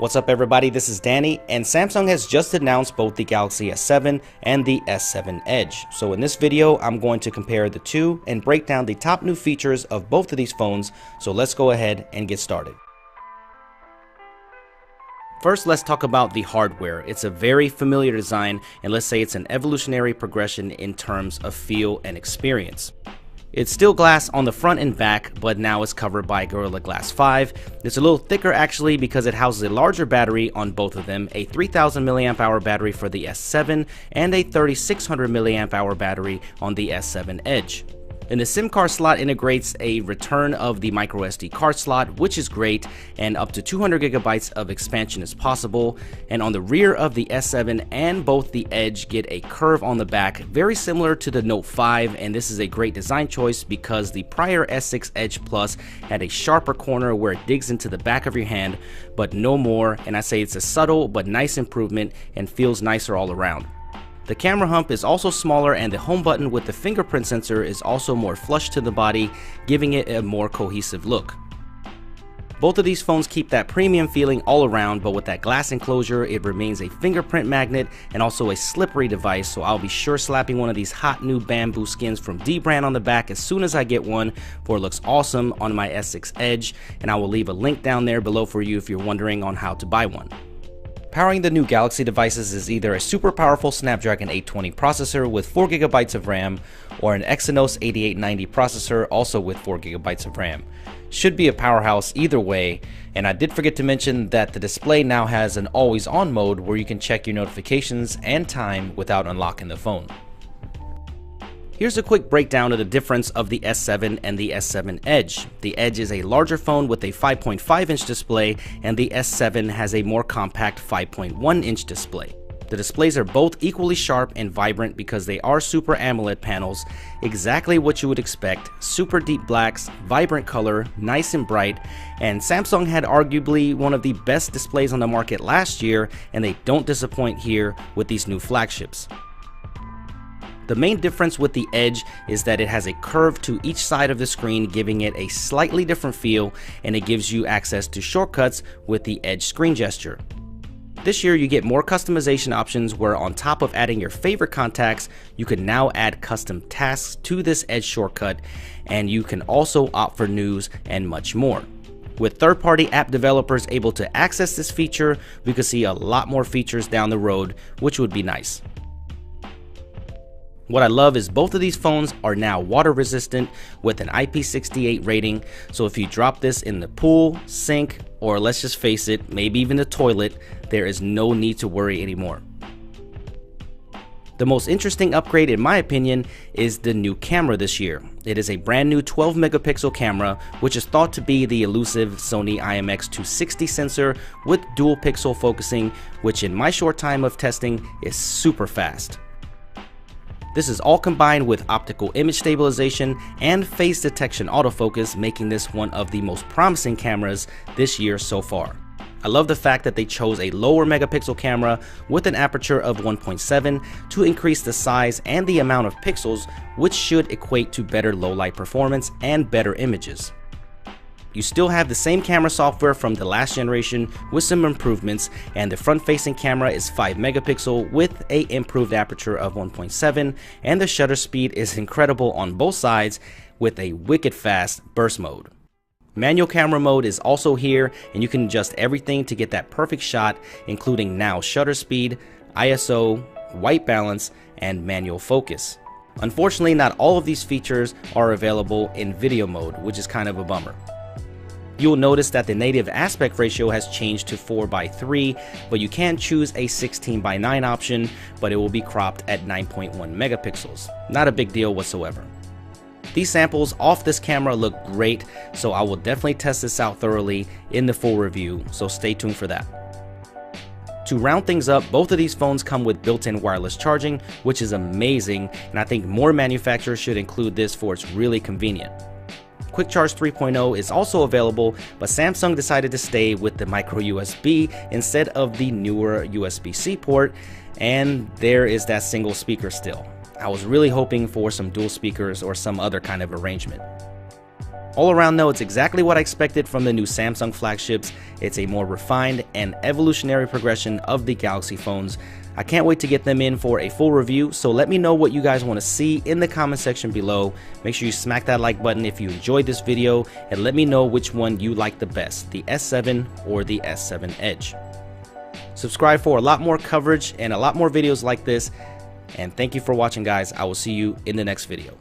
What's up everybody, this is Danny, and Samsung has just announced both the Galaxy S7 and the S7 Edge. So in this video, I'm going to compare the two and break down the top new features of both of these phones, so let's go ahead and get started. First, let's talk about the hardware. It's a very familiar design, and let's say it's an evolutionary progression in terms of feel and experience. It's still glass on the front and back, but now it's covered by Gorilla Glass 5. It's a little thicker actually because it houses a larger battery on both of them, a 3000 mAh battery for the S7 and a 3600 mAh battery on the S7 Edge. And the SIM card slot integrates a return of the microSD card slot, which is great, and up to 200 GB of expansion is possible. And on the rear of the S7 and both the Edge get a curve on the back, very similar to the Note 5, and this is a great design choice because the prior S6 Edge Plus had a sharper corner where it digs into the back of your hand, but no more, and I say it's a subtle but nice improvement and feels nicer all around. The camera hump is also smaller, and the home button with the fingerprint sensor is also more flush to the body, giving it a more cohesive look. Both of these phones keep that premium feeling all around, but with that glass enclosure, it remains a fingerprint magnet and also a slippery device, so I'll be sure slapping one of these hot new bamboo skins from Dbrand on the back as soon as I get one, for it looks awesome on my S6 Edge, and I will leave a link down there below for you if you're wondering on how to buy one. Powering the new Galaxy devices is either a super powerful Snapdragon 820 processor with 4 GB of RAM or an Exynos 8890 processor also with 4 GB of RAM. Should be a powerhouse either way, and I did forget to mention that the display now has an always on mode where you can check your notifications and time without unlocking the phone. Here's a quick breakdown of the difference of the S7 and the S7 Edge. The Edge is a larger phone with a 5.5-inch display, and the S7 has a more compact 5.1-inch display. The displays are both equally sharp and vibrant because they are Super AMOLED panels, exactly what you would expect: super deep blacks, vibrant color, nice and bright, and Samsung had arguably one of the best displays on the market last year, and they don't disappoint here with these new flagships. The main difference with the Edge is that it has a curve to each side of the screen, giving it a slightly different feel, and it gives you access to shortcuts with the Edge screen gesture. This year you get more customization options where on top of adding your favorite contacts, you can now add custom tasks to this Edge shortcut, and you can also opt for news and much more. With third-party app developers able to access this feature, we could see a lot more features down the road, which would be nice. What I love is both of these phones are now water resistant with an IP68 rating, so if you drop this in the pool, sink, or let's just face it, maybe even the toilet, there is no need to worry anymore. The most interesting upgrade in my opinion is the new camera this year. It is a brand new 12 megapixel camera, which is thought to be the elusive Sony IMX260 sensor with dual pixel focusing, which in my short time of testing is super fast. This is all combined with optical image stabilization and face detection autofocus, making this one of the most promising cameras this year so far. I love the fact that they chose a lower megapixel camera with an aperture of 1.7 to increase the size and the amount of pixels, which should equate to better low light performance and better images. You still have the same camera software from the last generation with some improvements, and the front-facing camera is 5 megapixel with a improved aperture of 1.7, and the shutter speed is incredible on both sides with a wicked fast burst mode. Manual camera mode is also here, and you can adjust everything to get that perfect shot, including now shutter speed, ISO, white balance, and manual focus. Unfortunately, not all of these features are available in video mode, which is kind of a bummer. You'll notice that the native aspect ratio has changed to 4:3, but you can choose a 16:9 option, but it will be cropped at 9.1 megapixels. Not a big deal whatsoever. These samples off this camera look great, so I will definitely test this out thoroughly in the full review, so stay tuned for that. To round things up, both of these phones come with built-in wireless charging, which is amazing, and I think more manufacturers should include this for it's really convenient. Quick Charge 3.0 is also available, but Samsung decided to stay with the micro USB instead of the newer USB-C port, and there is that single speaker still. I was really hoping for some dual speakers or some other kind of arrangement. All around though, it's exactly what I expected from the new Samsung flagships. It's a more refined and evolutionary progression of the Galaxy phones. I can't wait to get them in for a full review, so let me know what you guys want to see in the comment section below. Make sure you smack that like button if you enjoyed this video, and let me know which one you like the best, the S7 or the S7 Edge. Subscribe for a lot more coverage and a lot more videos like this, and thank you for watching, guys. I will see you in the next video.